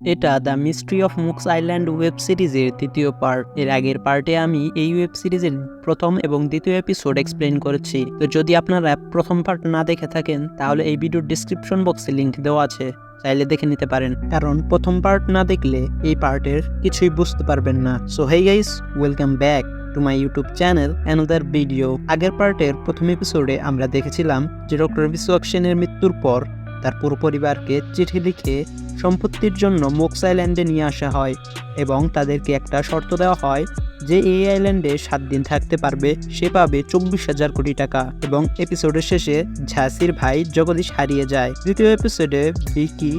এটা the mystery of মুক্স island web সিরিজের তৃতীয় পার্ট। এর আগের পার্টে আমি এই ওয়েব সিরিজের প্রথম এবং দ্বিতীয় এপিসোড এক্সপ্লেন করেছি। তো যদি আপনারা প্রথম পার্ট না দেখে থাকেন তাহলে এই ভিডিওর ডিসক্রিপশন বক্সে লিংক দেওয়া আছে, চাইলে দেখে নিতে পারেন। কারণ প্রথম পার্ট না দেখলে এই পার্টের কিছুই বুঝতে পারবেন না। So hey guys, welcome back to my YouTube channel another video. আগের পার্টের প্রথম এপিসোডে আমরা দেখেছিলাম যে ডক্টর বিশ্বক সেনের মৃত্যুর পর তার পুরো পরিবারকে চিঠি লিখে সম্পত্তির জন্য মুক্স আইল্যান্ডে নিয়ে আসা হয় এবং তাদেরকে একটা শর্ত দেওয়া হয় যে এই আইল্যান্ডে 7 দিন থাকতে পারবে সে পাবে 24,000 কোটি টাকা। এবং এপিসোডের শেষে ঝাঁসির ভাই জগদীশ হারিয়ে যায়। দ্বিতীয় এপিসোডে ভিকি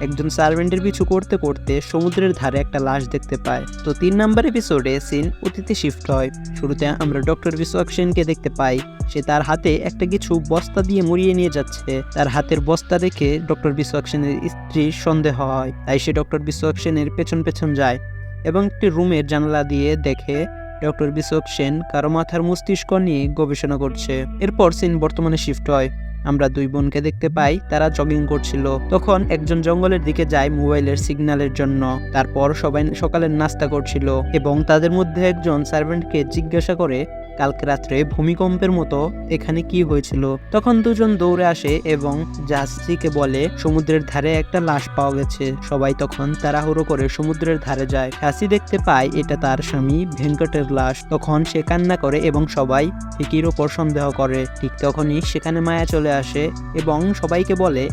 একজন সার্ভেন্টের পিছু করতে করতে সমুদ্রের ধারে একটা লাশ দেখতে পায়। তো 3 নম্বর এপিসোডে সিন অতীতে শিফট হয়। শুরুতে আমরা ডক্টর বিশ্বক সেনকে দেখতে পাই। সে তার হাতে একটা কিছু বস্তা দিয়ে মুড়িয়ে নিয়ে যাচ্ছে। তার হাতের বস্তা দেখে ডক্টর বিশ্বক সেনের স্ত্রীর সন্দেহ হয়, তাই সে ডক্টর বিশ্বক সেনের পেছন পেছন যায় এবং একটি রুমের জানালা দিয়ে দেখে ডক্টর বিশ্বক সেন কারো মাথার মস্তিষ্ক নিয়ে গবেষণা করছে। এরপর সিন বর্তমানে শিফট হয়। আমরা দুই বোনকে দেখতে পাই, তারা জগিং করছিল। তখন একজন জঙ্গলের দিকে যায় মোবাইলের সিগন্যালের জন্য। তারপর সবাই সকালের নাস্তা করছিল এবং তাদের মধ্যে একজন সার্ভেন্টকে জিজ্ঞাসা করে কালকে রাত্রে ভূমিকম্পের মতো এখানে কি হয়েছিল। তখন দুজন দৌড়ে আসে এবং জাসিকে বলে সমুদ্রের ধারে একটা লাশ পাওয়া গেছে। সবাই তখন তাড়াহুড়ো করে সমুদ্রের ধারে যায়। জাসি দেখতে পায় এটা তার স্বামী ভেঙ্কটের লাশ। তখন সে কান্না করে এবং সবাই ভিকির ওপর সন্দেহ করে। ঠিক তখনই সেখানে মায়া চলে আসে এবং সবাইকে বলে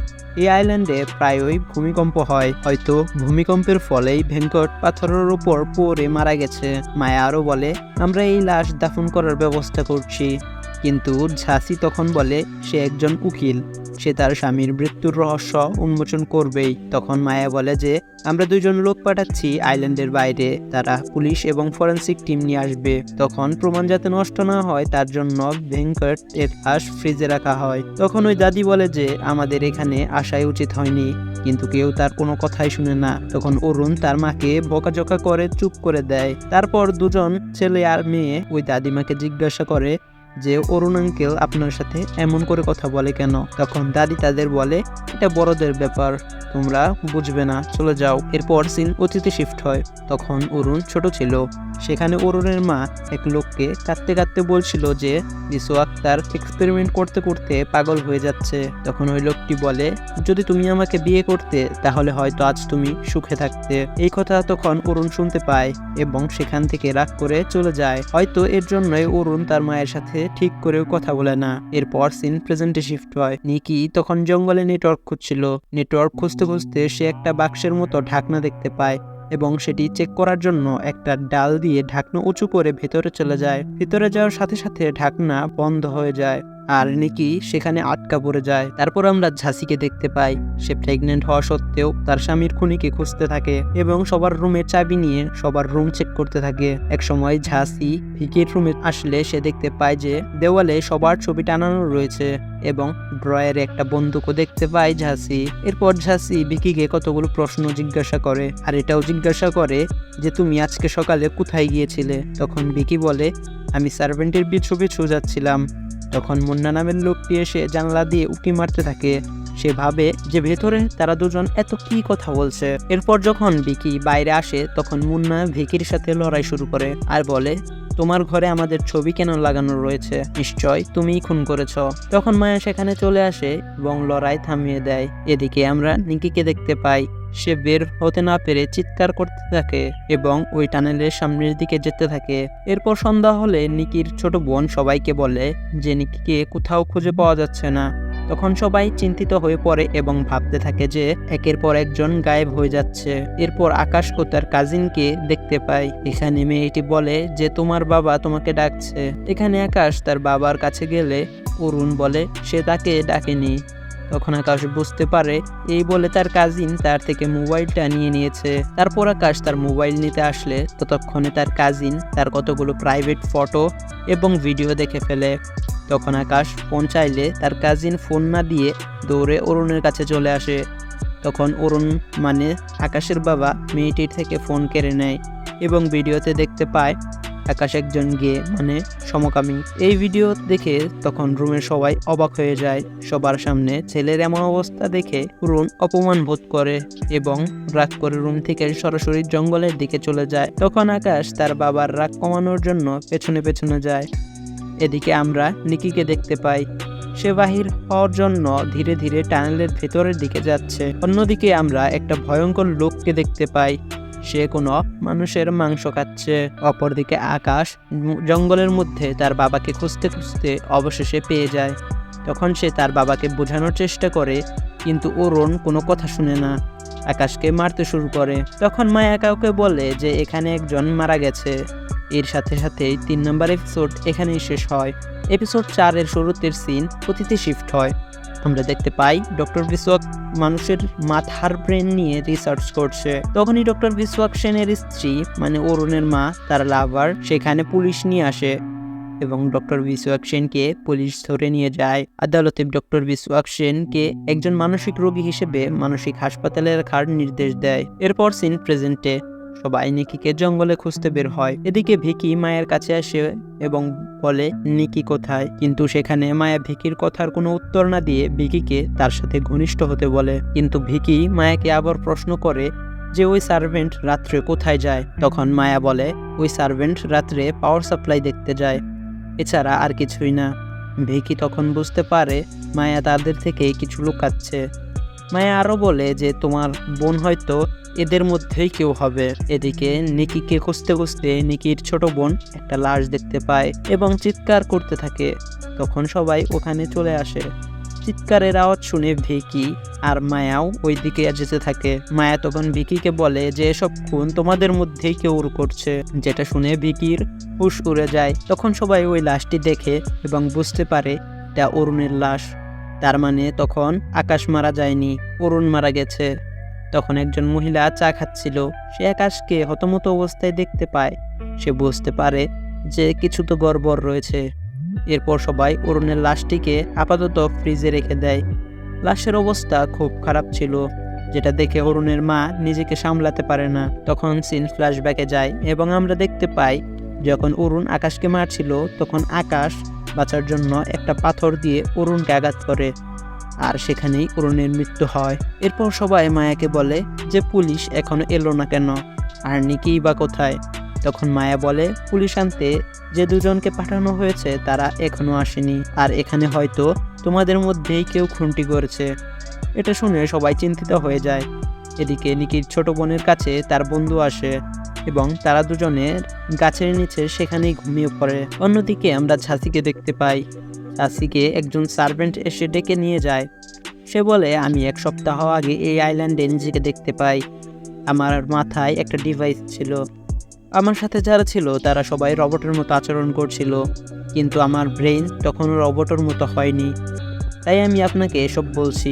এই আইল্যান্ডে প্রায়ই ভূমিকম্প হয়, হয়তো ভূমিকম্পের ফলেই ভেঙ্কট পাথরের উপর পড়ে মারা গেছে। মায়া আরও বলে আমরা এই লাশ দাফন করার ব্যবস্থা করছি। কিন্তু ঝাঁসি তখন বলে সে একজন উকিল, সে তার স্বামীর মৃত্যুর রহস্য উন্মোচন করবেই। তখন মায়া বলে যে আমরা দুইজন লোক পাঠাচ্ছি আইল্যান্ডের বাইরে, তারা পুলিশ এবং ফরেন্সিক টিম নিয়ে আসবে। তখন প্রমাণ যাতে নষ্ট না হয় তার জন্য ভেঙ্কট এর লাশ ফ্রিজে রাখা হয়। তখন ওই দাদি বলে যে আমাদের এখানে আসাই উচিত হয়নি, কিন্তু কেউ তার কোনো কথাই শুনে না। তখন অরুণ তার মাকে বকাঝকা করে চুপ করে দেয়। তারপর দুজন ছেলে আর মেয়ে ওই দাদিমাকে জিজ্ঞাসা করে যে অরুণ আঙ্কেল আপনার সাথে এমন করে কথা বলে কেন। তখন দাদি তাদের বলে এটা বড়দের ব্যাপার, তোমরা বুঝবে না, চলে যাও। এরপর সিন অতীতে শিফট হয়। তখন অরুণ ছোট ছিল। সেখানে অরুণের মা এক লোককে কাঁদতে কাঁদতে বলছিল যে বিশ্বক তার এক্সপেরিমেন্ট করতে করতে পাগল হয়ে যাচ্ছে। তখন ওই লোকটি বলে যদি তুমি আমাকে বিয়ে করতে তাহলে হয়তো আজ তুমি সুখে থাকতে। এই কথা তখন অরুণ শুনতে পায় এবং সেখান থেকে রাগ করে চলে যায়। হয়তো এর জন্যই অরুণ তার মায়ের সাথে ঠিক করেও কথা বলে না। এরপর সিন প্রেজেন্টে শিফট হয়। নিকি তখন জঙ্গলে নেটওয়ার্ক খুঁজছিল। নেটওয়ার্ক খুঁজতে খুঁজতে সে একটা বাক্সের মতো ঢাকনা দেখতে পায় এবং সেটি চেক করার জন্য একটা ডাল দিয়ে ঢাকনা উঁচু করে ভেতরে চলে যায়। ভিতরে যাওয়ার সাথে সাথে ঢাকনা বন্ধ হয়ে যায় আর নিকি সেখানে আটকা পড়ে যায়। তারপর আমরা ঝাঁসিকে দেখতে পাই। সে প্রেগনেন্ট হওয়া সত্ত্বেও তার স্বামীর খুনিকে খুঁজতে থাকে এবং সবার রুমের চাবি নিয়ে সবার রুম চেক করতে থাকে। এক সময় ঝাঁসি ভিকির রুমে আসলে সে দেখতে পায় যে দেওয়ালে সবার ছবি টানানো রয়েছে এবং ড্রয়ারে একটা বন্দুকও দেখতে পায় ঝাঁসি। এরপর ঝাঁসি ভিকিকে কতগুলো প্রশ্ন জিজ্ঞাসা করে আর এটাও জিজ্ঞাসা করে যে তুমি আজকে সকালে কোথায় গিয়েছিলে। তখন ভিকি বলে আমি সার্ভেন্টের পিছু পিছু যাচ্ছিলাম। তখন মুন্না নামের লোকটি এসে জানলা দিয়ে উঁকি মারতে থাকে। সে ভাবে যে ভেতরে তারা দুজন এত কি কথা বলছে। এরপর যখন ভিকি বাইরে আসে তখন মুন্না ভিকির সাথে লড়াই শুরু করে আর বলে তোমার ঘরে আমাদের ছবি কেন লাগানো রয়েছে, নিশ্চয় তুমিই খুন করেছ। তখন মায়া সেখানে চলে আসে এবং লড়াই থামিয়ে দেয়। এদিকে আমরা নিকিকে দেখতে পাই। সে বের হতে না পেরে চিৎকার করতে থাকে এবং ওই টানেলের সামনের দিকে যেতে থাকে। এরপর সন্ধ্যা হলে নিকির ছোট বোন সবাইকে বলে যে নিকিকে কোথাও খুঁজে পাওয়া যাচ্ছে না। তখন সবাই চিন্তিত হয়ে পড়ে এবং ভাবতে থাকে যে একের পর একজন গায়েব হয়ে যাচ্ছে। এরপর আকাশ ও তার কাজিনকে দেখতে পাই। এখানে মেয়েটি বলে যে তোমার বাবা তোমাকে ডাকছে। এখানে আকাশ তার বাবার কাছে গেলে অরুণ বলে সে তাকে ডাকেনি। তখন আকাশ বুঝতে পারে এই বলে তার কাজিন তার থেকে মোবাইলটা নিয়ে নিয়েছে। তারপর আকাশ তার মোবাইল নিতে আসলে ততক্ষণে তার কাজিন তার কতগুলো প্রাইভেট ফটো এবং ভিডিও দেখে ফেলে। তখন আকাশ ফোন চাইলে তার কাজিন ফোন না দিয়ে দৌড়ে অরুণের কাছে চলে আসে। তখন অরুণ মানে আকাশের বাবা মেয়েটির থেকে ফোন কেড়ে নেয় এবং ভিডিওতে দেখতে পায় আকাশ একজন গে মানে সমকামী। এই ভিডিও দেখে তখন রুমের সবাই অবাক হয়ে যায়। সবার সামনে ছেলের এমন অবস্থা দেখে অরুণ অপমান বোধ করে এবং রাগ করে রুম থেকে সরাসরি জঙ্গলের দিকে চলে যায়। তখন আকাশ তার বাবার রাগ কমানোর জন্য পেছনে পেছনে যায়। এদিকে আমরা নিকিকে দেখতে পাই, সে বাহির হওয়ার জন্য ধীরে ধীরে টানেলের ভেতরের দিকে যাচ্ছে। অন্যদিকে আমরা একটা ভয়ঙ্কর লোককে দেখতে পাই, সে কোনো মানুষের মাংস খাচ্ছে। অপরদিকে আকাশ জঙ্গলের মধ্যে তার বাবাকে খুঁজতে খুঁজতে অবশেষে পেয়ে যায়। তখন সে তার বাবাকে বোঝানোর চেষ্টা করে, কিন্তু অরুণ কোনো কথা শুনে না, আকাশকে মারতে শুরু করে। তখন মায়া কাউকে বলে যে এখানে একজন মারা গেছে। এর সাথে সাথেই 3 নম্বর এপিসোড এখানেই শেষ হয়। এপিসোড 4 এর শুরুতের সিন অতীতে শিফট হয়। আমরা দেখতে পাই ডক্টর বিশ্বক মানুষের মাথার ব্রেন নিয়ে রিসার্চ করছে। তখনই ডক্টর বিশ্বক সেনের স্ত্রী মানে অরুণের মা, তার লাভার সেখানে পুলিশ নিয়ে আসে এবং ডক্টর বিশ্বক সেনকে পুলিশ ধরে নিয়ে যায়। আদালতে ডক্টর বিশ্বক সেনকে একজন মানসিক রোগী হিসেবে মানসিক হাসপাতালে রাখার নির্দেশ দেয়। এরপর সিন প্রেজেন্টে, সবাই নিকিকে জঙ্গলে খুঁজতে বের হয়। এদিকে ভিকি মায়ের কাছে আসে এবং বলে নিকি কোথায়, কিন্তু সেখানে মায়া ভিকির কথার কোনো উত্তর না দিয়ে ভিকিকে তার সাথে ঘনিষ্ঠ হতে বলে। কিন্তু ভিকি মায়াকে আবার প্রশ্ন করে যে ওই সার্ভেন্ট রাত্রে কোথায় যায়। তখন মায়া বলে ওই সার্ভেন্ট রাত্রে পাওয়ার সাপ্লাই দেখতে যায়, এছাড়া আর কিছুই না। ভিকি তখন বুঝতে পারে মায়া তাদের থেকে কিছু লুকাচ্ছে। মায়া আরও বলে যে তোমার বোন হয়তো এদের মধ্যেই কেউ হবে। এদিকে নিকিকে খুঁজতে খুঁজতে নিকির ছোট বোন একটা লাশ দেখতে পায় এবং চিৎকার করতে থাকে। তখন সবাই ওখানে চলে আসে। চিৎকারের আওয়াজ শুনে ভিকি আর মায়াও ওই দিকে যেতে থাকে। মায়া তখন ভিকিকে বলে যে এসব খুন তোমাদের মধ্যেই কেউ করছে, যেটা শুনে ভিকির হুশ উড়ে যায়। তখন সবাই ওই লাশটি দেখে এবং বুঝতে পারে এটা অরুণের লাশ। তার মানে তখন আকাশ মারা যায়নি, অরুণ মারা গেছে। তখন একজন মহিলা চা খাচ্ছিল, সে আকাশকে হতমত অবস্থায় দেখতে পায়। সে বুঝতে পারে যে কিছু তো গড়বড় রয়েছে। এরপর সবাই অরুণের লাশটিকে আপাতত ফ্রিজে রেখে দেয়। লাশের অবস্থা খুব খারাপ ছিল, যেটা দেখে অরুণের মা নিজেকে সামলাতে পারে না। তখন সিন ফ্ল্যাশব্যাকে যায় এবং আমরা দেখতে পাই যখন অরুণ আকাশকে মারছিল তখন আকাশ বাঁচার জন্য একটা পাথর দিয়ে অরুণকে আঘাত করে, আর সেখানেই অরুণের মৃত্যু হয়। এরপর সবাই মায়াকে বলে যে পুলিশ এখনো এলো না কেন, আর নিকি বা কোথায়। তখন মায়া বলে পুলিশ আনতে যে দুজনকে পাঠানো হয়েছে তারা এখনো আসেনি, আর এখানে হয়তো তোমাদের মধ্যেই কেউ খুনটি করেছে। এটা শুনে সবাই চিন্তিত হয়ে যায়। এদিকে নিকির ছোট বোনের কাছে তার বন্ধু আসে এবং তারা দুজনের গাছের নিচে সেখানেই ঘুমিয়ে পড়ে। অন্যদিকে আমরা ঝাঁসিকে দেখতে পাই। ঝাঁসিকে একজন সার্ভেন্ট এসে ডেকে নিয়ে যায়। সে বলে আমি 1 সপ্তাহ আগে এই আইল্যান্ডে নিজেকে দেখতে পাই। আমার মাথায় একটা ডিভাইস ছিল, আমার সাথে যারা ছিল তারা সবাই রবটের মতো আচরণ করছিল, কিন্তু আমার ব্রেইন তখনও রবটের মতো হয়নি। তাই আমি আপনাকে এসব বলছি,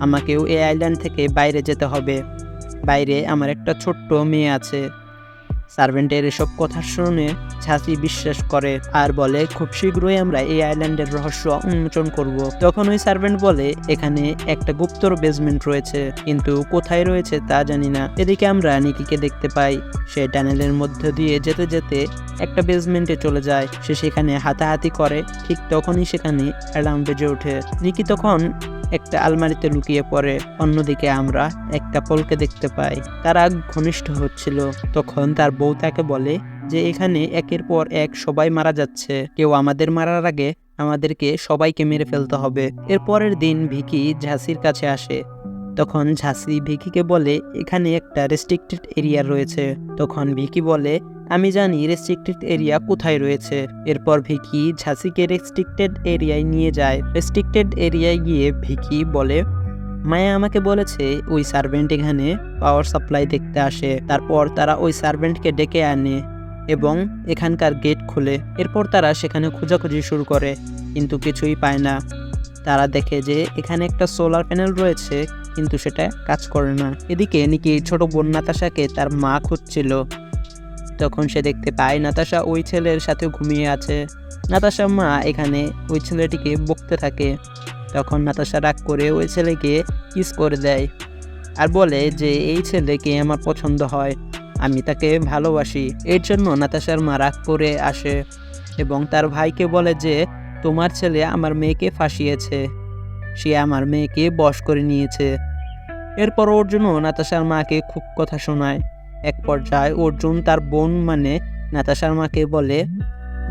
আমাকেও এই আইল্যান্ড থেকে বাইরে যেতে হবে। বাইরে আমার একটা ছোট্ট মেয়ে আছে। সার্ভেন্টের এসব কথা শুনে ঝাঁসি বিশ্বাস করে আর বলে খুব শীঘ্রই আমরা এই আইল্যান্ডের রহস্য উন্মোচন করব। তখন ওই সার্ভেন্ট বলে এখানে একটা গুপ্তর বেসমেন্ট রয়েছে, কিন্তু কোথায় রয়েছে তা জানি না। এদিকে আমরা নিকিকে দেখতে পাই, সে টানেলের মধ্যে দিয়ে যেতে যেতে একটা বেসমেন্টে চলে যায়। সে সেখানে হাতাহাতি করে, ঠিক তখনই সেখানে অ্যালার্ম বেজে ওঠে। নিকি তখন একটা আলমারিতে লুকিয়ে পড়ে। অন্যদিকে আমরা এক কাপলকে দেখতে পাই, তারা ঘনিষ্ঠ হচ্ছিল। তখন তার বউ তাকে বলে যে এখানে একের পর এক সবাই মারা যাচ্ছে, কেউ আমাদের মারার আগে আমাদেরকে সবাইকে মেরে ফেলতে হবে। এর পরের দিন ভিকি ঝাঁসির কাছে আসে। তখন ঝাঁসি ভিকিকে বলে এখানে একটা রেস্ট্রিক্টেড এরিয়া রয়েছে। তখন ভিকি বলে আমি জানি রেস্ট্রিক্টেড এরিয়া কোথায় রয়েছে। এরপর ভিকি ঝাঁসিকে রেস্ট্রিক্টেড এরিয়ায় নিয়ে যায়। রেস্ট্রিক্টেড এরিয়ায় গিয়ে ভিকি বলে মায়া আমাকে বলেছে ওই সার্ভেন্ট এখানে পাওয়ার সাপ্লাই দেখতে আসে। তারপর তারা ওই সার্ভেন্টকে ডেকে আনে এবং এখানকার গেট খোলে। এরপর তারা সেখানে খোঁজাখুঁজি শুরু করে, কিন্তু কিছুই পায় না। তারা দেখে যে এখানে একটা সোলার প্যানেল রয়েছে, কিন্তু সেটা কাজ করে না। এদিকে নিকি ছোট বোন নাতাশাকে তার মা খুঁজছিল। তখন সে দেখতে পায় নাতাশা ওই ছেলের সাথে ঘুমিয়ে আছে। নাতাশার মা এখানে ওই ছেলেটিকে বকতে থাকে। তখন নাতাশা রাগ করে ওই ছেলেকে কিস করে দেয় আর বলে যে এই ছেলেকে আমার পছন্দ হয়, আমি তাকে ভালোবাসি। এর জন্য নাতাশার মা রাগ করে আসে এবং তার ভাইকে বলে যে তোমার ছেলে আমার মেয়েকে ফাঁসিয়েছে, সে আমার মেয়েকে বশ করে নিয়েছে। এরপর অর্জুন নাতাশার মাকে খুব কথা শোনায়। এক পর্যায়ে অর্জুন তার বোন মানে নাতাশার মাকে বলে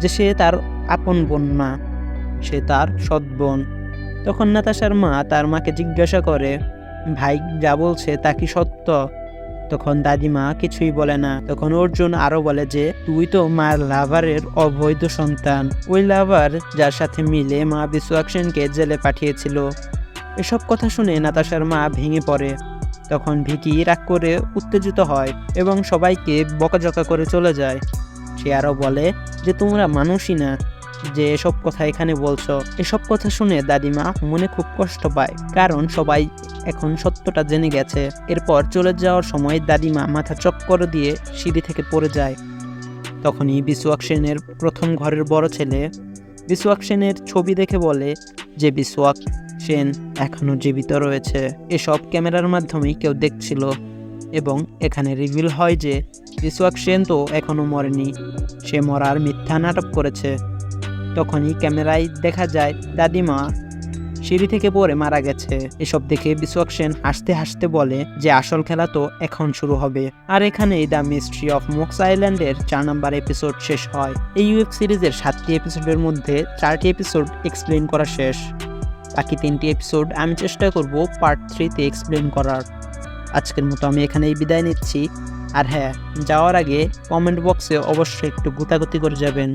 যে সে তার আপন বোন না, সে তার সৎ বোন। তখন নাতাশার মা তার মাকে জিজ্ঞাসা করে ভাই যা বলছে তা কি সত্য? তখন দাদিমা কিছুই বলে না। তখন অর্জুন আরো বলে যে তুই তো মার লাভারের অবৈধ সন্তান, ওই লাভার যার সাথে মিলে মা বিশ্বনাথকে জেলে পাঠিয়েছিল। এসব কথা শুনে নাতাশার মা ভেঙে পড়ে। তখন ভিকি রাগ করে উত্তেজিত হয় এবং সবাইকে বকাঝকা করে চলে যায়। সে আরও বলে যে তোমরা মানুষই না যে এসব কথা এখানে বলছো। এসব কথা শুনে দাদিমা মনে খুব কষ্ট পায়, কারণ সবাই এখন সত্যটা জেনে গেছে। এরপর চলে যাওয়ার সময় দাদিমা মাথা চক্কর দিয়ে সিঁড়ি থেকে পড়ে যায়। তখনই বিশ্বনাথ সেনের প্রথম ঘরের বড় ছেলে বিশ্বনাথ সেনের ছবি দেখে বলে যে বিশ্বনাথ সেন এখনও জীবিত রয়েছে। এসব ক্যামেরার মাধ্যমেই কেউ দেখছিল এবং এখানে রিভিল হয় যে বিশ্বনাথ সেন তো এখনও মরেনি, সে মরার মিথ্যা নাটক করেছে। তখনই ক্যামেরায় দেখা যায় দাদিমা সিঁড়ি থেকে পড়ে মারা গেছে। এসব দেখে বিশ্বনাথ সেন হাসতে হাসতে বলে যে আসল খেলা তো এখন শুরু হবে। আর এখানেই দ্য মিস্ট্রি অফ মোক্স আইল্যান্ডের 4 নম্বর এপিসোড শেষ হয়। এই ওয়েব সিরিজের 7টি এপিসোডের মধ্যে 4টি এপিসোড এক্সপ্লেন করা শেষ। বাকি 3টি এপিসোড আমি চেষ্টা করব পার্ট 3-তে এক্সপ্লেন করার। আজকের মতো আমি এখানেই বিদায় নিচ্ছি। আর হ্যাঁ, যাওয়ার আগে কমেন্ট বক্সে অবশ্যই একটু গুতাগুতি করে যাবেন।